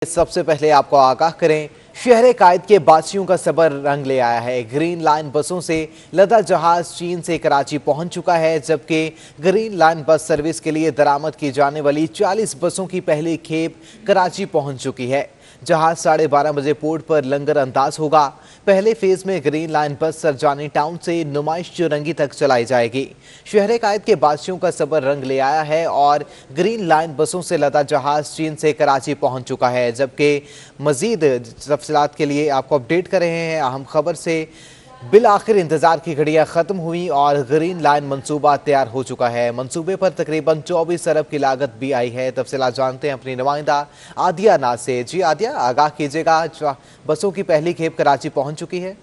सबसे पहले आपको आगाह करें, शहर कायद के बासियों का सबर रंग ले आया है। ग्रीन लाइन बसों से लदा जहाज चीन से कराची पहुंच चुका है, जबकि ग्रीन लाइन बस सर्विस के लिए दरामद की जाने वाली 40 बसों की पहली खेप कराची पहुंच चुकी है। जहाज 12:30 बजे पोर्ट पर लंगर अंदाज होगा। पहले फेज में ग्रीन लाइन बस सरजानी टाउन से नुमाइश चुरंगी तक चलाई जाएगी। शहर कायद के बासियों का सबर रंग ले आया है और ग्रीन लाइन बसों से लदा जहाज चीन से कराची पहुंच चुका है, जबकि मजीद तफसीलात के लिए आपको अपडेट कर रहे हैं। अहम खबर से बिल आखिर इंतजार की घड़ियां खत्म हुई और ग्रीन लाइन मंसूबा तैयार हो चुका है। मंसूबे पर तकरीबन 24 अरब की लागत भी आई है। तफसीलात जानते हैं अपनी नुमाइंदा आदिया नाज से। जी आदिया, आगाह कीजिएगा, बसों की पहली खेप कराची पहुंच चुकी है।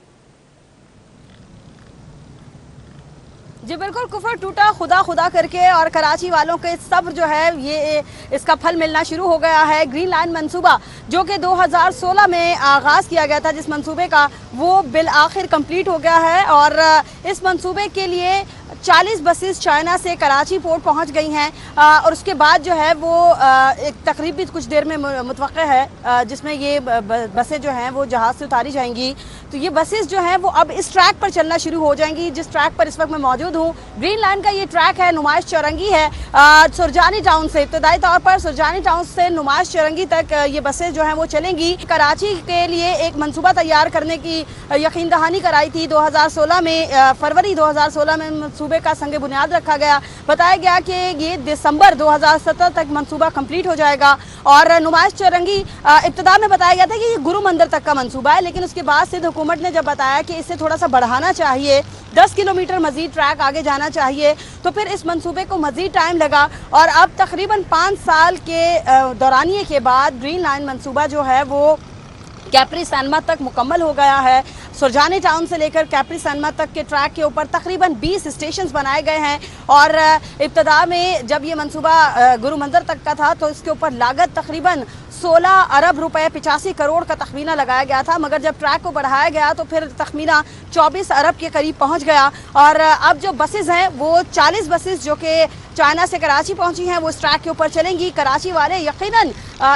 जी बिल्कुल, कुफर टूटा खुदा खुदा करके और कराची वालों के सब्र जो है ये इसका फल मिलना शुरू हो गया है। ग्रीन लाइन मंसूबा जो कि 2016 में आगाज़ किया गया था, जिस मंसूबे का वो बिल आखिर कंप्लीट हो गया है और इस मंसूबे के लिए 40 बसेस चाइना से कराची पोर्ट पहुंच गई हैं और उसके बाद जो है वो एक तकरीब भी कुछ देर में मुतवक्का है जिसमें ये बसें जो हैं वो जहाज़ से उतारी जाएंगी। तो ये बसेस जो हैं वो अब इस ट्रैक पर चलना शुरू हो जाएंगी जिस ट्रैक पर इस वक्त मैं मौजूद हूँ। ग्रीन लाइन का ये ट्रैक है, नुमाइश चौरंगी है। सुरजानी टाउन से इब्तदाई तौर पर सुरजानी टाउन से नुमाइश चौरंगी तक ये बसें जो हैं वो चलेंगी। कराची के लिए एक मंसूबा तैयार करने की यकीन दहानी कराई थी 2016 में, फरवरी 2016 में मंसूबे का संग बुनियाद रखा गया। बताया गया कि ये दिसंबर 2017 तक मंसूबा कंप्लीट हो जाएगा और नुमाइश चौरंगी इब्तिदा में बताया गया था कि ये गुरु मंदिर तक का मंसूबा है, लेकिन उसके बाद सिंध हुकूमत ने जब बताया कि इसे थोड़ा सा बढ़ाना चाहिए, 10 किलोमीटर मजीद ट्रैक आगे जाना चाहिए, तो फिर इस मंसूबे को मजीद टाइम लगा और अब तकरीबन 5 साल के दौरानिए के बाद ग्रीन लाइन मंसूबा जो है वो कैप्री सैनमा तक मुकम्मल हो गया है। सुरजानी टाउन से लेकर कैप्री सैनमा तक के ट्रैक के ऊपर तकरीबन 20 स्टेशंस बनाए गए हैं और इब्तदा में जब ये मंसूबा गुरु मंदिर तक का था तो इसके ऊपर लागत तकरीबन 16 अरब रुपए 85 करोड़ का तखमीना लगाया गया था, मगर जब ट्रैक को बढ़ाया गया तो फिर तखमीना 24 अरब के करीब पहुंच गया और अब जो बसेस हैं वो 40 बसेस जो कि चाइना से कराची पहुंची हैं वो इस ट्रैक के ऊपर चलेंगी। कराची वाले यकीनन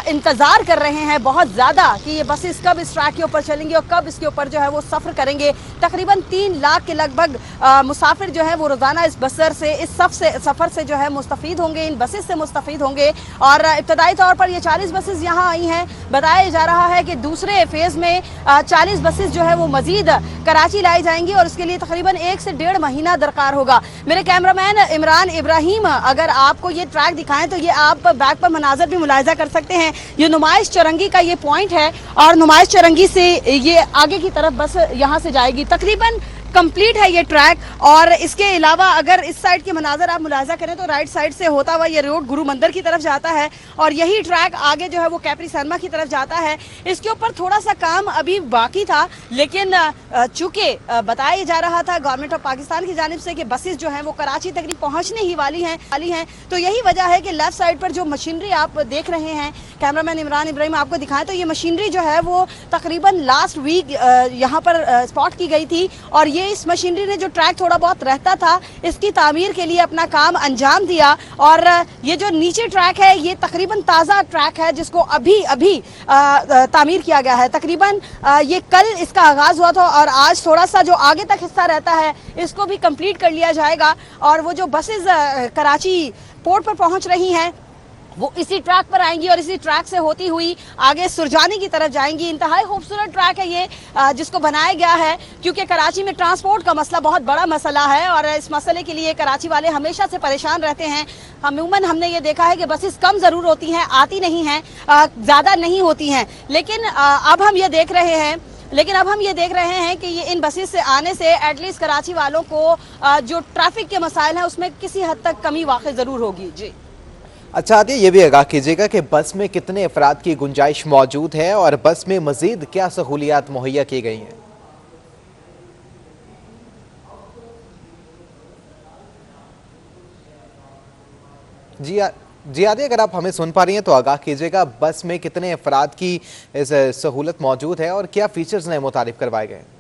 इंतज़ार कर रहे हैं बहुत ज़्यादा कि ये बसेस कब इस ट्रैक के ऊपर चलेंगी और कब इसके ऊपर जो है वो सफ़र करेंगे। तकरीबन 3 लाख के लगभग मुसाफिर जो है वो रोज़ाना इस बसर से इस सफ़र से जो है मुस्तफ़ीद होंगे, इन बसेस से मुस्तफ़ीद होंगे और इब्तदाई तौर पर ये 40 बसेस यहाँ आई हैं। बताया जा रहा है कि दूसरे फेज़ में 40 बसेस जो है वो मज़ीद कराची लाई जाएंगी और इसके लिए तकरीबन 1 से 1.5 महीना दरकार होगा। मेरे कैमरामैन इमरान इब्राहिम अगर आपको ये ट्रैक दिखाएं तो ये आप बैक पर मनाजर भी मुलाहिजा कर सकते हैं। ये नुमाइश चौरंगी का ये पॉइंट है और नुमाइश चौरंगी से ये आगे की तरफ बस यहाँ से जाएगी। तकरीबन कंप्लीट है ये ट्रैक और इसके अलावा अगर इस साइड के मनाजर आप मुलाहिजा करें तो राइट साइड से होता हुआ ये रोड गुरु मंदिर की तरफ जाता है और यही ट्रैक आगे जो है वो कैप्री सैनमा की तरफ जाता है। इसके ऊपर थोड़ा सा काम अभी बाकी था, लेकिन चूंकि बताया जा रहा था गवर्नमेंट ऑफ पाकिस्तान की जानिब से कि बसेस जो हैं वो कराची तक पहुंचने ही वाली हैं, तो यही वजह है कि लेफ्ट साइड पर जो मशीनरी आप देख रहे हैं, कैमरामैन इमरान इब्राहिम आपको दिखाएं तो ये मशीनरी जो है वो तकरीबन लास्ट वीक यहाँ पर स्पॉट की गई थी और ये इस मशीनरी ने जो ट्रैक थोड़ा बहुत रहता था इसकी तामीर के लिए अपना काम अंजाम दिया और ये जो नीचे ट्रैक है ये तकरीबन ताज़ा ट्रैक है जिसको अभी तामीर किया गया है। तकरीबन ये कल इसका आगाज़ हुआ था और आज थोड़ा सा जो आगे तक हिस्सा रहता है इसको भी कंप्लीट कर लिया जाएगा और वो जो बसेस कराची पोर्ट पर पहुंच रही हैं वो इसी ट्रैक पर आएंगी और इसी ट्रैक से होती हुई आगे सुरजानी की तरफ जाएंगी। इंतहाई खूबसूरत ट्रैक है ये जिसको बनाया गया है क्योंकि कराची में ट्रांसपोर्ट का मसला बहुत बड़ा मसला है और इस मसले के लिए कराची वाले हमेशा से परेशान रहते हैं। अमूमन हमने ये देखा है कि बसेस कम ज़रूर होती हैं, आती नहीं हैं, ज़्यादा नहीं होती हैं, लेकिन अब हम ये देख रहे हैं कि ये इन बसेस से आने से एटलीस्ट कराची वालों को जो ट्रैफिक के मसाइल हैं उसमें किसी हद तक कमी वाक़ई ज़रूर होगी। जी अच्छा आदिया, ये भी आगाह कीजिएगा कि बस में कितने अफराद की गुंजाइश मौजूद है और बस में मजीद क्या सहूलियात मुहैया की गई हैं। जी आदिया, अगर आप हमें सुन पा रही हैं तो आगाह कीजिएगा, बस में कितने अफराद की सहूलत मौजूद है और क्या फीचर्स नए मुतारिफ करवाए गए हैं।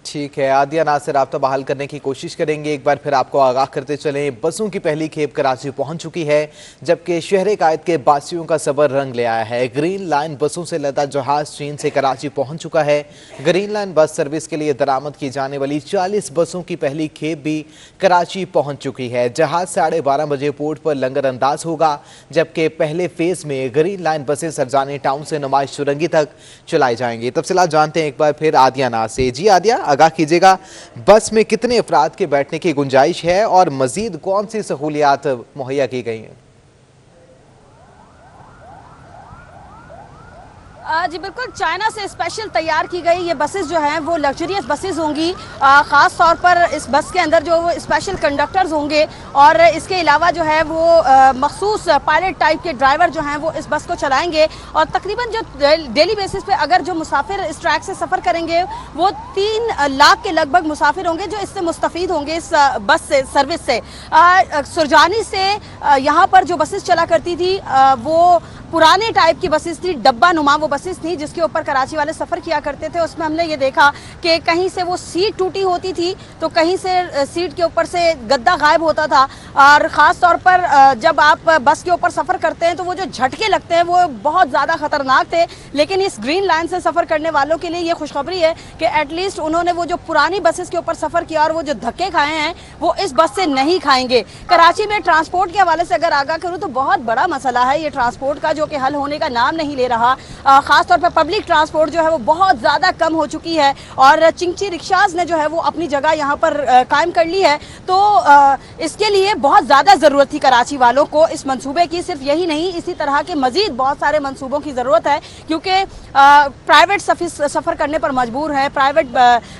ठीक है, आदिया नाज से राब्ता बहाल करने की कोशिश करेंगे। एक बार फिर आपको आगाह करते चलें, बसों की पहली खेप कराची पहुंच चुकी है, जबकि शहर कायद के बासियों का सबर रंग ले आया है। ग्रीन लाइन बसों से लदा जहाज चीन से कराची पहुंच चुका है। ग्रीन लाइन बस सर्विस के लिए दरामद की जाने वाली 40 बसों की पहली खेप भी कराची पहुंच चुकी है। जहाज 12:30 बजे पोर्ट पर लंगर अंदाज होगा, जबकि पहले फेज में ग्रीन लाइन बसें सरजानी टाउन से नुमाइश सुरंगी तक चलाई जाएंगी। तफसीलात जानते हैं एक बार फिर आदिया नाज से। जी आदिया, आगाह कीजिएगा, बस में कितने अफराद के बैठने की गुंजाइश है और मजीद कौन सी सहूलियात मुहैया की गई हैं? जी बिल्कुल, चाइना से स्पेशल तैयार की गई ये बसेस जो हैं वो लग्जरियस बसेस होंगी। ख़ास तौर पर इस बस के अंदर जो स्पेशल कंडक्टर्स होंगे और इसके अलावा जो है वो मखसूस पायलट टाइप के ड्राइवर जो हैं वो इस बस को चलाएंगे। और तकरीबन जो डेली बेसिस पे अगर जो मुसाफिर इस ट्रैक से सफ़र करेंगे वो 3 लाख के लगभग मुसाफिर होंगे जो इससे मुस्तफ़ीद होंगे इस बस से, सर्विस से। सुरजानी से यहाँ पर जो बसेस चला करती थी वो पुराने टाइप की बसेस थी, डब्बा नुमा वो बसेस थी जिसके ऊपर कराची वाले सफ़र किया करते थे। उसमें हमने ये देखा कि कहीं से वो सीट टूटी होती थी तो कहीं से सीट के ऊपर से गद्दा गायब होता था। और ख़ास तौर पर जब आप बस के ऊपर सफ़र करते हैं तो वो जो झटके लगते हैं वो बहुत ज़्यादा ख़तरनाक थे। लेकिन इस ग्रीन लाइन से सफ़र करने वालों के लिए ये खुशखबरी है कि एटलीस्ट उन्होंने वो जो पुरानी बसेस के ऊपर सफ़र किया और वो जो धक्के खाए हैं वो इस बस से नहीं खाएंगे। कराची में ट्रांसपोर्ट के हवाले से अगर आगाह करूँ तो बहुत बड़ा मसला है ये ट्रांसपोर्ट का, जो कि हल होने का नाम नहीं ले रहा। खास तौर पर पब्लिक ट्रांसपोर्ट जो है वो बहुत ज़्यादा कम हो चुकी है और चिंची रिक्शाज ने जो है वो अपनी जगह यहाँ पर कायम कर ली है। तो इसके लिए बहुत ज़्यादा ज़रूरत थी कराची वालों को इस मंसूबे की। सिर्फ यही नहीं, इसी तरह के मज़ीद बहुत सारे मंसूबों की ज़रूरत है, क्योंकि प्राइवेट सफ़र करने पर मजबूर है। प्राइवेट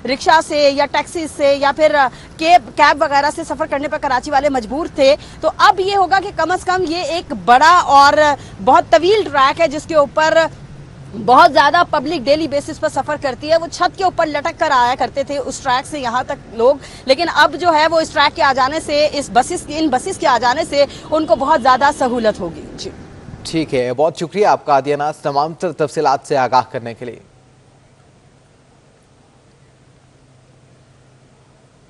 रिक्शा से या टैक्सी से या फिर कैब वगैरह से सफ़र करने पर कराची वाले मजबूर थे। तो अब ये होगा कि कम से कम ये एक बड़ा और बहुत तवील ट्रैक है जिसके ऊपर बहुत ज़्यादा पब्लिक डेली बेसिस पर सफ़र करती है। वो छत के ऊपर लटक कर आया करते थे उस ट्रैक से यहाँ तक लोग, लेकिन अब जो है वो इस ट्रैक के आ जाने से, इन बसेस के आ जाने से उनको बहुत ज़्यादा सहूलत होगी। जी ठीक है, बहुत शुक्रिया आपका आदिया नाज तमाम तफसीलात से आगाह करने के लिए।